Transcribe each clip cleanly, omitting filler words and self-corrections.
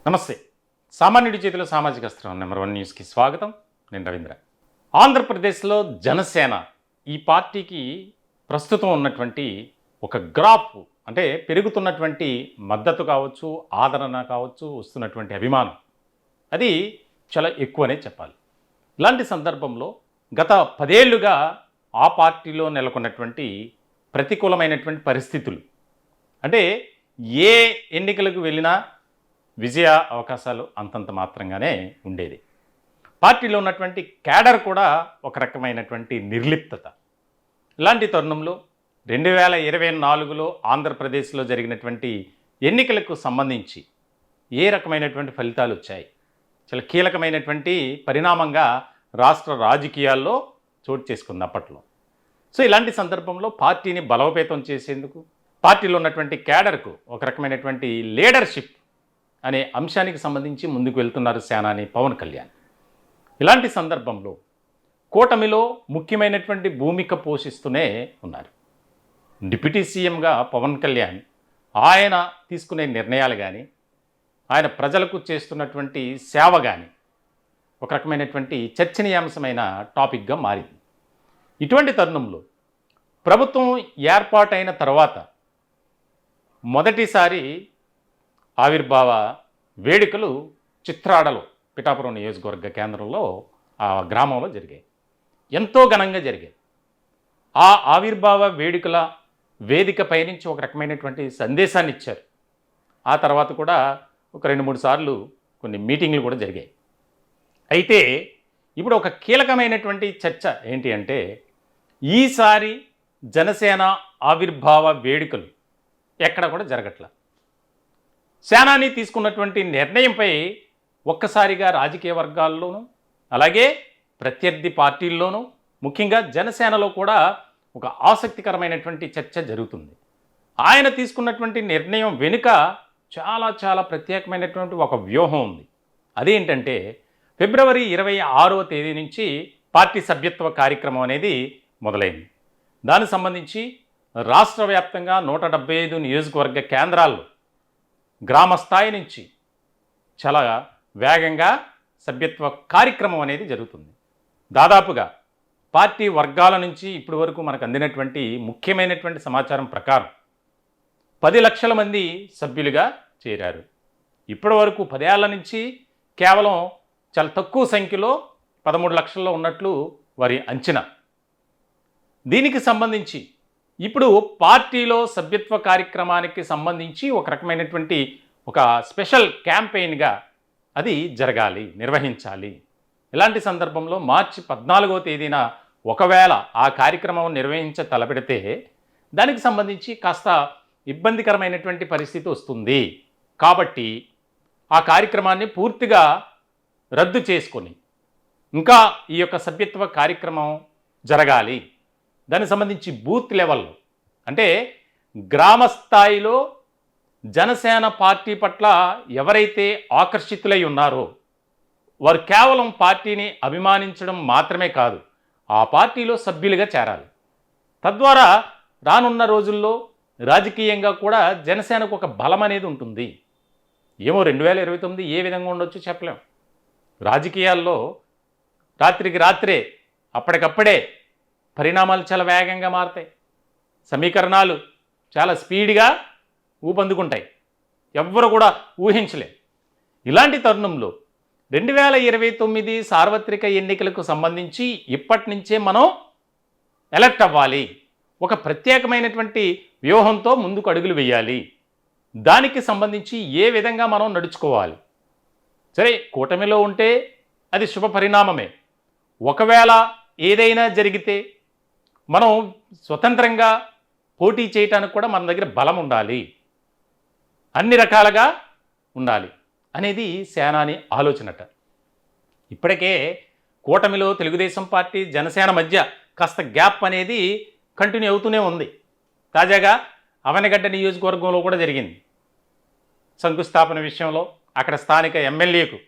నమస్తే. సామాన్యుడి చేతిలో సామాజిక అస్త్రం నంబర్ 1 న్యూస్కి స్వాగతం. నేను రవీంద్ర. ఆంధ్రప్రదేశ్లో జనసేన ఈ పార్టీకి ప్రస్తుతం ఉన్నటువంటి ఒక గ్రాఫ్ అంటే పెరుగుతున్నటువంటి మద్దతు కావచ్చు, ఆదరణ కావచ్చు, వస్తున్నటువంటి అభిమానం అది చాలా ఎక్కువనే చెప్పాలి. ఇలాంటి సందర్భంలో గత 10 ఏళ్లుగా ఆ పార్టీలో నెలకొన్నటువంటి ప్రతికూలమైనటువంటి పరిస్థితులు అంటే ఏ ఎన్నికలకు వెళ్ళినా విజయ అవకాశాలు అంతంత మాత్రంగానే ఉండేది. పార్టీలో ఉన్నటువంటి క్యాడర్ కూడా ఒక రకమైనటువంటి నిర్లిప్తత. ఇలాంటి తరుణంలో 2024లో ఆంధ్రప్రదేశ్లో జరిగినటువంటి ఎన్నికలకు సంబంధించి ఏ రకమైనటువంటి ఫలితాలు వచ్చాయి, చాలా కీలకమైనటువంటి పరిణామంగా రాష్ట్ర రాజకీయాల్లో చోటు చేసుకుంది అప్పట్లో. సో ఇలాంటి సందర్భంలో పార్టీని బలోపేతం చేసేందుకు పార్టీలో ఉన్నటువంటి క్యాడర్కు ఒక రకమైనటువంటి లీడర్షిప్ అనే అంశానికి సంబంధించి ముందుకు వెళ్తున్నారు సేనాని పవన్ కళ్యాణ్. ఇలాంటి సందర్భంలో కూటమిలో ముఖ్యమైనటువంటి భూమిక పోషిస్తూనే ఉన్నారు. డిప్యూటీ సీఎంగా పవన్ కళ్యాణ్ ఆయన తీసుకునే నిర్ణయాలు కానీ, ఆయన ప్రజలకు చేస్తున్నటువంటి సేవ కానీ ఒక రకమైనటువంటి చర్చనీయాంశమైన టాపిక్గా మారింది. ఇటువంటి తరుణంలో ప్రభుత్వం ఏర్పాటైన తర్వాత మొదటిసారి ఆవిర్భావ వేడుకలు చిత్రాడలో పిఠాపురం నియోజకవర్గ కేంద్రంలో ఆ గ్రామంలో జరిగాయి. ఎంతో ఘనంగా జరిగాయి. ఆ ఆవిర్భావ వేడుకల వేదిక పైనుంచి ఒక రకమైనటువంటి సందేశాన్ని ఇచ్చారు. ఆ తర్వాత కూడా ఒక 2-3 సార్లు కొన్ని మీటింగ్లు కూడా జరిగాయి. అయితే ఇప్పుడు ఒక కీలకమైనటువంటి చర్చ ఏంటి అంటే, ఈసారి జనసేన ఆవిర్భావ వేడుకలు ఎక్కడ కూడా జరగట్ల. సేనాని తీసుకున్నటువంటి నిర్ణయంపై ఒక్కసారిగా రాజకీయ వర్గాల్లోనూ, అలాగే ప్రత్యర్థి పార్టీల్లోనూ, ముఖ్యంగా జనసేనలో కూడా ఒక ఆసక్తికరమైనటువంటి చర్చ జరుగుతుంది. ఆయన తీసుకున్నటువంటి నిర్ణయం వెనుక చాలా ప్రత్యేకమైనటువంటి ఒక వ్యూహం ఉంది. అదేంటంటే, ఫిబ్రవరి 26వ తేదీ నుంచి పార్టీ సభ్యత్వ కార్యక్రమం అనేది మొదలైంది. దానికి సంబంధించి రాష్ట్ర వ్యాప్తంగా 175 నియోజకవర్గ కేంద్రాల్లో గ్రామ స్థాయి నుంచి చాలా వేగంగా సభ్యత్వ కార్యక్రమం అనేది జరుగుతుంది. దాదాపుగా పార్టీ వర్గాల నుంచి ఇప్పటి వరకు మనకు అందినటువంటి ముఖ్యమైనటువంటి సమాచారం ప్రకారం 10 లక్షల మంది సభ్యులుగా చేరారు. ఇప్పటి వరకు 10 ఏళ్ల నుంచి కేవలం చాలా తక్కువ సంఖ్యలో 13 లక్షల్లో ఉన్నట్లు వారి అంచనా. దీనికి సంబంధించి ఇప్పుడు పార్టీలో సభ్యత్వ కార్యక్రమానికి సంబంధించి ఒక రకమైనటువంటి ఒక స్పెషల్ క్యాంపెయిన్గా అది జరగాలి, నిర్వహించాలి. ఇలాంటి సందర్భంలో మార్చి 14వ తేదీన ఒకవేళ ఆ కార్యక్రమం తలపెడితే దానికి సంబంధించి కాస్త ఇబ్బందికరమైనటువంటి పరిస్థితి వస్తుంది. కాబట్టి ఆ కార్యక్రమాన్ని పూర్తిగా రద్దు చేసుకొని ఇంకా ఈ యొక్క సభ్యత్వ కార్యక్రమం జరగాలి. దానికి సంబంధించి బూత్ లెవెల్లో అంటే గ్రామ స్థాయిలో జనసేన పార్టీ పట్ల ఎవరైతే ఆకర్షితులై ఉన్నారో వారు కేవలం పార్టీని అభిమానించడం మాత్రమే కాదు, ఆ పార్టీలో సభ్యులుగా చేరాలి. తద్వారా రానున్న రోజుల్లో రాజకీయంగా కూడా జనసేనకు ఒక బలం అనేది ఉంటుంది. ఏమో 2029 ఏ విధంగా ఉండొచ్చు చెప్పలేం. రాజకీయాల్లో రాత్రికి రాత్రే అప్పటికప్పుడే పరిణామాలు చాలా వేగంగా మారుతాయి. సమీకరణాలు చాలా స్పీడ్గా ఊపందుకుంటాయి. ఎవ్వరు కూడా ఊహించలేరు. ఇలాంటి తరుణంలో 2029 సార్వత్రిక ఎన్నికలకు సంబంధించి ఇప్పటి నుంచే మనం ఎలక్ట్ అవ్వాలి. ఒక ప్రత్యేకమైనటువంటి వ్యూహంతో ముందుకు అడుగులు వేయాలి. దానికి సంబంధించి ఏ విధంగా మనం నడుచుకోవాలి. సరే, కూటమిలో ఉంటే అది శుభ పరిణామమే. ఒకవేళ ఏదైనా జరిగితే మనం స్వతంత్రంగా పోటీ చేయడానికి కూడా మన దగ్గర బలం ఉండాలి, అన్ని రకాలుగా ఉండాలి అనేది సేనాని ఆలోచనట. ఇప్పటికే కూటమిలో తెలుగుదేశం పార్టీ జనసేన మధ్య కాస్త గ్యాప్ అనేది కంటిన్యూ అవుతూనే ఉంది. తాజాగా అవనగడ్డ నియోజకవర్గంలో కూడా జరిగింది. శంకుస్థాపన విషయంలో అక్కడ స్థానిక ఎమ్మెల్యేకు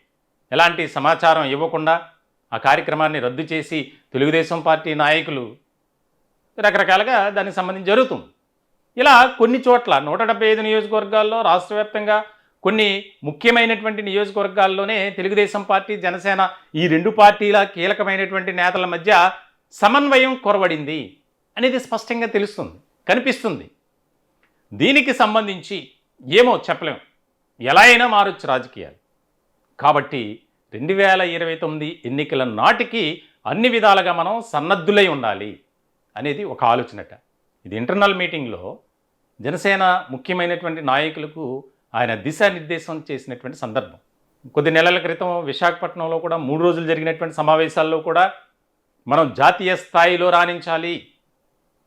ఎలాంటి సమాచారం ఇవ్వకుండా ఆ కార్యక్రమాన్ని రద్దు చేసి తెలుగుదేశం పార్టీ నాయకులు రకరకాలుగా దానికి సంబంధించి జరుగుతుంది. ఇలా కొన్ని చోట్ల 175 నియోజకవర్గాల్లో రాష్ట్ర వ్యాప్తంగా కొన్ని ముఖ్యమైనటువంటి నియోజకవర్గాల్లోనే తెలుగుదేశం పార్టీ, జనసేన ఈ రెండు పార్టీల కీలకమైనటువంటి నేతల మధ్య సమన్వయం కొరవడింది అనేది స్పష్టంగా తెలుస్తుంది, కనిపిస్తుంది. దీనికి సంబంధించి ఏమో చెప్పలేం, ఎలా అయినా మారొచ్చు రాజకీయాలు. కాబట్టి 2029 ఎన్నికల నాటికి అన్ని విధాలుగా మనం సన్నద్ధులై ఉండాలి అనేది ఒక ఆలోచనట. ఇది ఇంటర్నల్ మీటింగ్లో జనసేన ముఖ్యమైనటువంటి నాయకులకు ఆయన దిశానిర్దేశం చేసినటువంటి సందర్భం. కొద్ది నెలల క్రితం విశాఖపట్నంలో కూడా 3 రోజులు జరిగినటువంటి సమావేశాల్లో కూడా మనం జాతీయ స్థాయిలో రాణించాలి,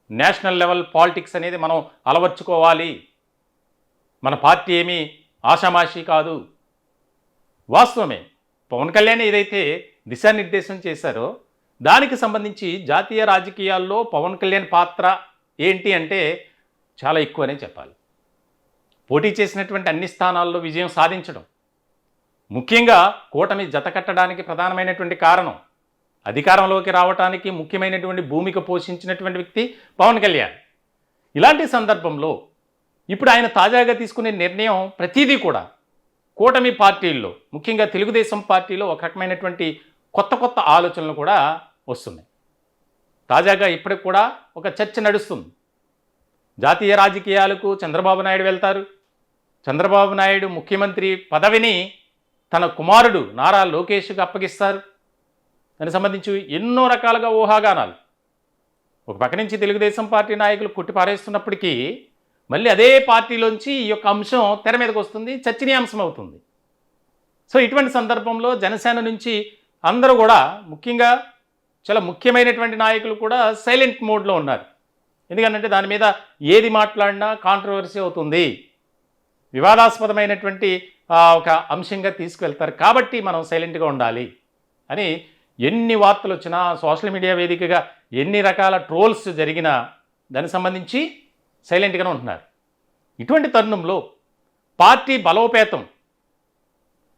నేషనల్ లెవెల్ పాలిటిక్స్ అనేది మనం అలవర్చుకోవాలి, మన పార్టీ ఏమీ ఆషామాషి కాదు. వాస్తవమే, పవన్ కళ్యాణ్ ఏదైతే దిశానిర్దేశం చేశారో దానికి సంబంధించి జాతీయ రాజకీయాల్లో పవన్ కళ్యాణ్ పాత్ర ఏంటి అంటే చాలా ఎక్కువనే చెప్పాలి. పోటీ చేసినటువంటి అన్ని స్థానాల్లో విజయం సాధించడం, ముఖ్యంగా కూటమి జతకట్టడానికి ప్రధానమైనటువంటి కారణం, అధికారంలోకి రావడానికి ముఖ్యమైనటువంటి భూమిక పోషించినటువంటి వ్యక్తి పవన్ కళ్యాణ్. ఇలాంటి సందర్భంలో ఇప్పుడు ఆయన తాజాగా తీసుకునే నిర్ణయం ప్రతిదీ కూడా కూటమి పార్టీల్లో, ముఖ్యంగా తెలుగుదేశం పార్టీలో ఒక రకమైనటువంటి కొత్త కొత్త ఆలోచనలు కూడా వస్తున్నాయి. తాజాగా ఇప్పటికి కూడా ఒక చర్చ నడుస్తుంది. జాతీయ రాజకీయాలకు చంద్రబాబు నాయుడు వెళ్తారు, చంద్రబాబు నాయుడు ముఖ్యమంత్రి పదవిని తన కుమారుడు నారా లోకేష్కు అప్పగిస్తారు. దానికి సంబంధించి ఎన్నో రకాలుగా ఊహాగానాలు. ఒక పక్క నుంచి తెలుగుదేశం పార్టీ నాయకులు కొట్టిపారేస్తున్నప్పటికీ మళ్ళీ అదే పార్టీలోంచి ఈ యొక్క అంశం తెర మీదకి వస్తుంది, చర్చనీయాంశం అవుతుంది. సో ఇటువంటి సందర్భంలో జనసేన నుంచి అందరూ కూడా, ముఖ్యంగా చాలా ముఖ్యమైనటువంటి నాయకులు కూడా సైలెంట్ మోడ్లో ఉన్నారు. ఎందుకంటే దాని మీద ఏది మాట్లాడినా కాంట్రవర్సీ అవుతుంది, వివాదాస్పదమైనటువంటి ఒక అంశంగా తీసుకువెళ్తారు. కాబట్టి మనం సైలెంట్గా ఉండాలి అని ఎన్ని వార్తలు వచ్చినా, సోషల్ మీడియా వేదికగా ఎన్ని రకాల ట్రోల్స్ జరిగినా దానికి సంబంధించి సైలెంట్గానే ఉంటున్నారు. ఇటువంటి తరుణంలో పార్టీ బలోపేతం,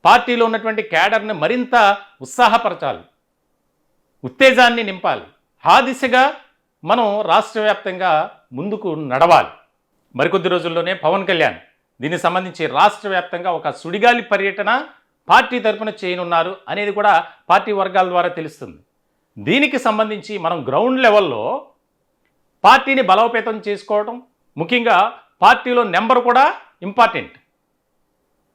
పార్టీలో ఉన్నటువంటి క్యాడర్ని మరింత ఉత్సాహపరచాలి, ఉత్తేజాన్ని నింపాలి. ఆ దిశగా మనం రాష్ట్ర వ్యాప్తంగా ముందుకు నడవాలి. మరికొద్ది రోజుల్లోనే పవన్ కళ్యాణ్ దీనికి సంబంధించి రాష్ట్ర వ్యాప్తంగా ఒక సుడిగాలి పర్యటన పార్టీ తరఫున చేయనున్నారు అనేది కూడా పార్టీ వర్గాల ద్వారా తెలుస్తుంది. దీనికి సంబంధించి మనం గ్రౌండ్ లెవెల్లో పార్టీని బలోపేతం చేసుకోవడం, ముఖ్యంగా పార్టీలో నెంబర్ కూడా ఇంపార్టెంట్.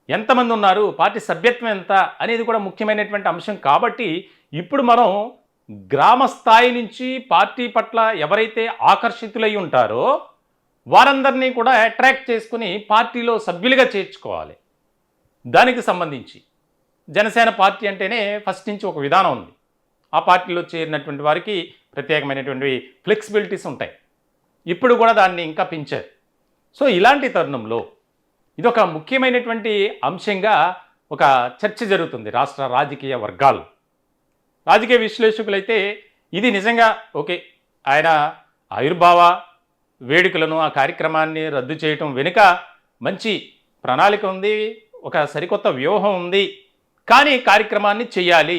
ఎంతమంది ఉన్నారు, పార్టీ సభ్యత్వం ఎంత అనేది కూడా ముఖ్యమైనటువంటి అంశం. కాబట్టి ఇప్పుడు మనం గ్రామ స్థాయి నుంచి పార్టీ పట్ల ఎవరైతే ఆకర్షితులై ఉంటారో వారందరినీ కూడా అట్రాక్ట్ చేసుకుని పార్టీలో సభ్యులుగా చేర్చుకోవాలి. దానికి సంబంధించి జనసేన పార్టీ అంటేనే ఫస్ట్ నుంచి ఒక విధానం ఉంది. ఆ పార్టీలో చేరినటువంటి వారికి ప్రత్యేకమైనటువంటి ఫ్లెక్సిబిలిటీస్ ఉంటాయి. ఇప్పుడు కూడా దాన్ని ఇంకా పెంచారు. సో ఇలాంటి తరుణంలో ఇదొక ముఖ్యమైనటువంటి అంశంగా ఒక చర్చ జరుగుతుంది రాష్ట్ర రాజకీయ వర్గాలు. రాజకీయ విశ్లేషకులైతే ఇది నిజంగా ఓకే, ఆయన ఆవిర్భావ వేడుకలను, ఆ కార్యక్రమాన్ని రద్దు చేయటం వెనుక మంచి ప్రణాళిక ఉంది, ఒక సరికొత్త వ్యూహం ఉంది. కానీ కార్యక్రమాన్ని చెయ్యాలి.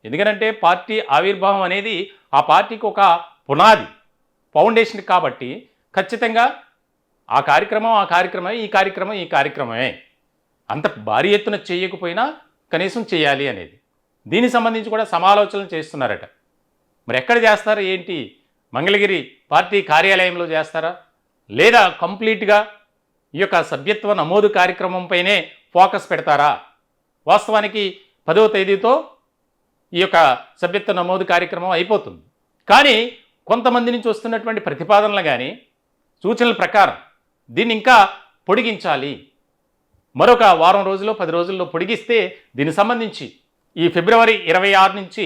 ఎందుకంటే పార్టీ ఆవిర్భావం అనేది ఆ పార్టీకి ఒక పునాది, ఫౌండేషన్. కాబట్టి ఖచ్చితంగా ఆ కార్యక్రమమే, ఈ కార్యక్రమమే అంత భారీ ఎత్తున చేయకపోయినా కనీసం చేయాలి అనేది. దీనికి సంబంధించి కూడా సమాలోచనలు చేస్తున్నారట. మరి ఎక్కడ చేస్తారు ఏంటి? మంగళగిరి పార్టీ కార్యాలయంలో చేస్తారా, లేదా కంప్లీట్గా ఈ యొక్క సభ్యత్వ నమోదు కార్యక్రమంపైనే ఫోకస్ పెడతారా? వాస్తవానికి 10వ తేదీతో ఈ యొక్క సభ్యత్వ నమోదు కార్యక్రమం అయిపోతుంది. కానీ కొంతమంది నుంచి వస్తున్నటువంటి ప్రతిపాదనలు కానీ సూచనల ప్రకారం దీన్ని ఇంకా పొడిగించాలి. మరొక వారం రోజుల్లో 10 రోజుల్లో పొడిగిస్తే దీనికి సంబంధించి ఈ ఫిబ్రవరి 26 నుంచి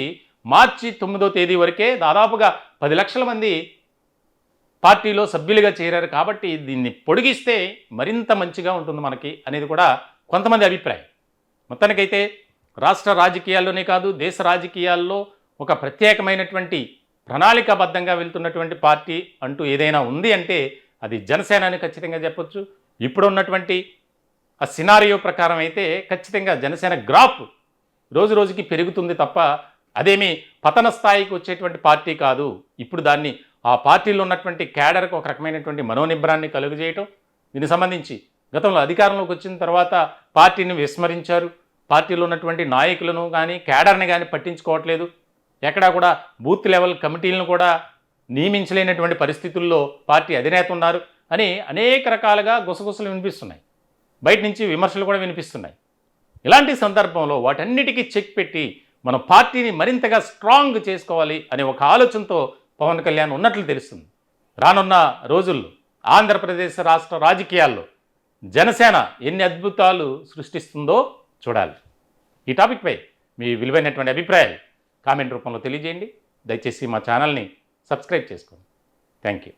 మార్చి 9వ తేదీ వరకే దాదాపుగా 10 లక్షల మంది పార్టీలో సభ్యులుగా చేరారు. కాబట్టి దీన్ని పొడిగిస్తే మరింత మంచిగా ఉంటుంది మనకి అనేది కూడా కొంతమంది అభిప్రాయం. మొత్తానికైతే రాష్ట్ర రాజకీయాల్లోనే కాదు, దేశ రాజకీయాల్లో ఒక ప్రత్యేకమైనటువంటి ప్రణాళికాబద్ధంగా వెళ్తున్నటువంటి పార్టీ అంటూ ఏదైనా ఉంది అంటే అది జనసేన అని ఖచ్చితంగా చెప్పొచ్చు. ఇప్పుడున్నటువంటి ఆ సినారియో ప్రకారం అయితే ఖచ్చితంగా జనసేన గ్రాఫ్ రోజు రోజుకి పెరుగుతుంది తప్ప అదేమీ పతన స్థాయికి వచ్చేటువంటి పార్టీ కాదు. ఇప్పుడు దాన్ని ఆ పార్టీలో ఉన్నటువంటి క్యాడర్కు ఒక రకమైనటువంటి మనోనిబ్బరాన్ని కలుగజేయటం, దీనికి సంబంధించి గతంలో అధికారంలోకి వచ్చిన తర్వాత పార్టీని విస్మరించారు. పార్టీలో ఉన్నటువంటి నాయకులను కానీ క్యాడర్ని కానీ పట్టించుకోవట్లేదు. ఎక్కడా కూడా బూత్ లెవెల్ కమిటీలను కూడా నియమించలేనటువంటి పరిస్థితుల్లో పార్టీ అధినేత ఉన్నారు అని అనేక రకాలుగా గుసగుసలు వినిపిస్తున్నాయి. బయట నుంచి విమర్శలు కూడా వినిపిస్తున్నాయి. ఇలాంటి సందర్భంలో వాటన్నిటికీ చెక్ పెట్టి మన పార్టీని మరింతగా స్ట్రాంగ్ చేసుకోవాలి అనే ఒక ఆలోచనతో పవన్ కళ్యాణ్ ఉన్నట్లు తెలుస్తుంది. రానున్న రోజుల్లో ఆంధ్రప్రదేశ్ రాష్ట్ర రాజకీయాల్లో జనసేన ఎన్ని అద్భుతాలు సృష్టిస్తుందో చూడాలి. ఈ టాపిక్పై మీ విలువైనటువంటి అభిప్రాయాలు కామెంట్ రూపంలో తెలియజేయండి. దయచేసి మా ఛానల్ని సబ్స్క్రైబ్ చేసుకోండి. Thank you.